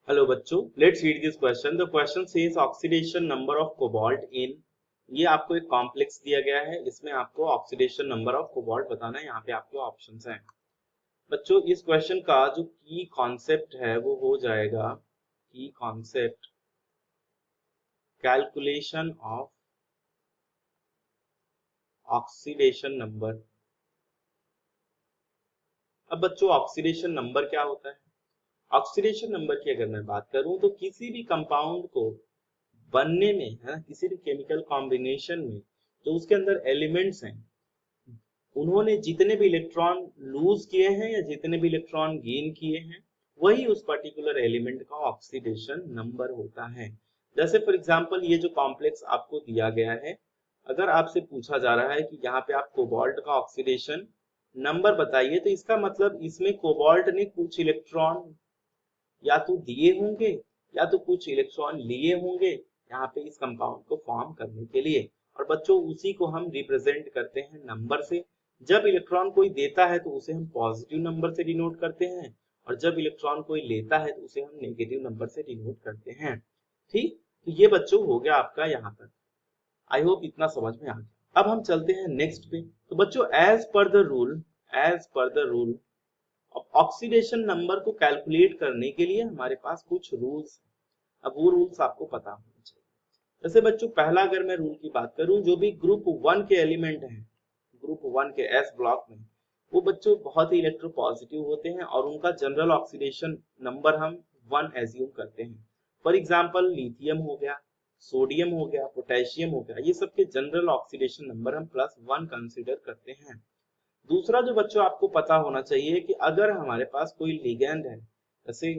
Hello बच्चों, let's read this question. The question says oxidation number of cobalt in. ये आपको एक complex दिया गया है, इसमें आपको ऑक्सीडेशन नंबर ऑफ कोबाल्ट बताना है। यहाँ पे आपके ऑप्शंस हैं। बच्चों, इस क्वेश्चन का जो की कॉन्सेप्ट है वो हो जाएगा की concept calculation of oxidation number. अब बच्चों, ऑक्सीडेशन नंबर क्या होता है? ऑक्सीडेशन नंबर की अगर मैं बात करूं तो किसी भी कंपाउंड को बनने में, है ना, किसी भी केमिकल कॉम्बिनेशन में जो उसके अंदर एलिमेंट्स हैं, उन्होंने जितने भी इलेक्ट्रॉन लूज किए हैं या जितने भी इलेक्ट्रॉन गेन किए हैं, वही उस पर्टिकुलर एलिमेंट का ऑक्सीडेशन नंबर होता है। जैसे फॉर एग्जांपल ये जो कॉम्प्लेक्स आपको दिया गया है, अगर आपसे पूछा जा रहा है कि यहाँ पे आप कोबाल्ट का ऑक्सीडेशन नंबर बताइए, तो इसका मतलब इसमें कोबाल्ट ने कुछ इलेक्ट्रॉन या तो दिए होंगे या तो कुछ इलेक्ट्रॉन लिए होंगे यहाँ पे इस कंपाउंड को फॉर्म करने के लिए। और बच्चों, उसी को हम रिप्रेजेंट करते हैं नंबर से। जब इलेक्ट्रॉन कोई देता है तो उसे हम पॉजिटिव नंबर से डिनोट करते हैं, और जब इलेक्ट्रॉन कोई लेता है तो उसे हम नेगेटिव नंबर से डिनोट करते हैं। ठीक, तो ये बच्चों हो गया आपका यहाँ तक। आई होप इतना समझ में आ गया। अब हम चलते हैं नेक्स्ट पे। तो बच्चों, as per the rule oxidation number को कैलकुलेट करने के लिए हमारे पास कुछ रूल्स। अब वो रूल्स आपको पता होने चाहिए। जैसे बच्चों, पहला अगर मैं रूल की बात करूं, जो भी ग्रुप वन के एलिमेंट हैं, ग्रुप वन के एस ब्लॉक में, वो बच्चों बहुत ही इलेक्ट्रोपॉजिटिव होते हैं और उनका जनरल ऑक्सीडेशन नंबर हम 1 एज्यूम करते हैं। फॉर एग्जांपल लिथियम हो गया, सोडियम हो गया, पोटेशियम हो गया, ये सबके जनरल ऑक्सीडेशन नंबर हम +1 कंसीडर करते हैं। दूसरा जो बच्चों आपको पता होना चाहिए कि अगर हमारे पास कोई लिगेंड है, जैसे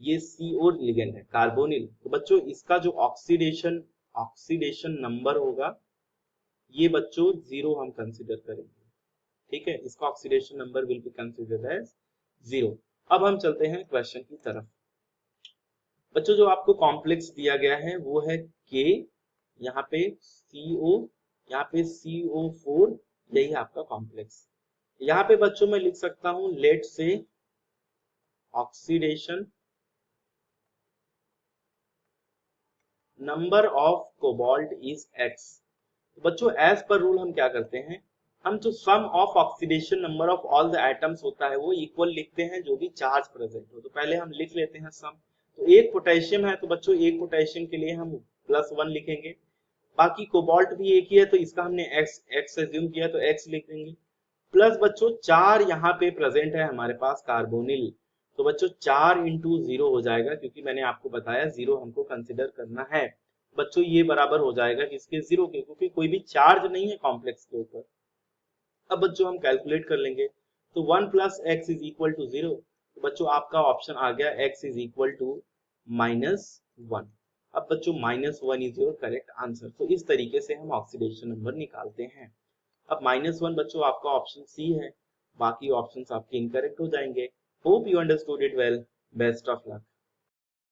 ये CO लिगेंड है कार्बोनिल, तो बच्चों इसका जो ऑक्सीडेशन ऑक्सीडेशन नंबर होगा, ये बच्चों 0 हम कंसीडर करेंगे। ठीक है, इसका oxidation number will be considered as 0। अब हम चलते हैं क्वेश्चन की तरफ। बच्चों, जो आपको कॉम्प्लेक्स दिया गया है वो है के, यहाँ पे CO, यहाँ पे CO4, यही आपका कॉम्प्लेक्स। यहाँ पे बच्चों मैं लिख सकता हूं लेट से oxidation number of cobalt is X। तो बच्चों, एज पर रूल हम क्या करते हैं, हम जो sum of oxidation number of all the atoms होता है वो इक्वल लिखते हैं जो भी चार्ज प्रेजेंट हो। तो पहले हम लिख लेते हैं सम। तो एक पोटेशियम है तो बच्चों एक पोटेशियम के लिए हम +1 लिखेंगे। बाकी कोबाल्ट भी एक ही है तो इसका हमने एक्स एज्यूम किया तो एक्स लिख देंगे। प्लस बच्चों 4 यहाँ पे प्रेजेंट है हमारे पास कार्बोनिल, तो बच्चों 4 इंटू 0 हो जाएगा, क्योंकि मैंने आपको बताया 0 हमको कंसिडर करना है। बच्चों ये बराबर हो जाएगा किसके, 0 के, क्योंकि कोई भी चार्ज नहीं है कॉम्प्लेक्स के ऊपर। अब बच्चों हम कैलकुलेट कर लेंगे। तो 1 + x इज इक्वल टू 0। तो बच्चों आपका ऑप्शन आ गया x इज इक्वल टू -1। अब बच्चों -1 इज योर करेक्ट आंसर। तो इस तरीके से हम ऑक्सीडेशन नंबर निकालते हैं। अब -1 बच्चों आपका ऑप्शन सी है, बाकी ऑप्शंस आपके इनकरेक्ट हो जाएंगे। Hope you understood it well. Best of luck.